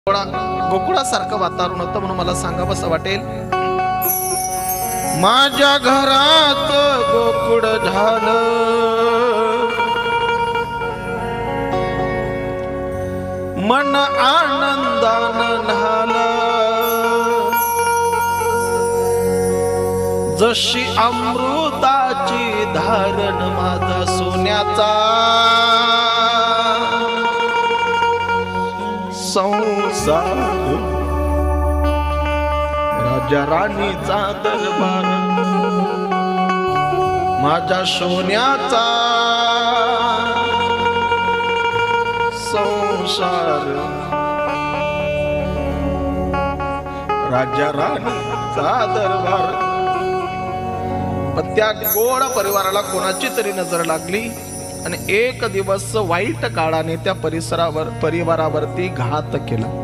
गोकुळासारखं वातावरण होतं म्हणून मला सांगावं असं वाटेल, माझ्या घरात गोकुळ झालं, मन आनंदानं न्हालं, जशी अमृताची धारण माझा सोन्याचा संसार, राजा राणीचा दरबार, माझ्या सोन्याचा संसार, राजा राणीचा दरबार. पण त्या गोड परिवाराला कोणाची तरी नजर लागली आणि एक दिवस वाईट काळाने त्या परिवारावरती घात केला.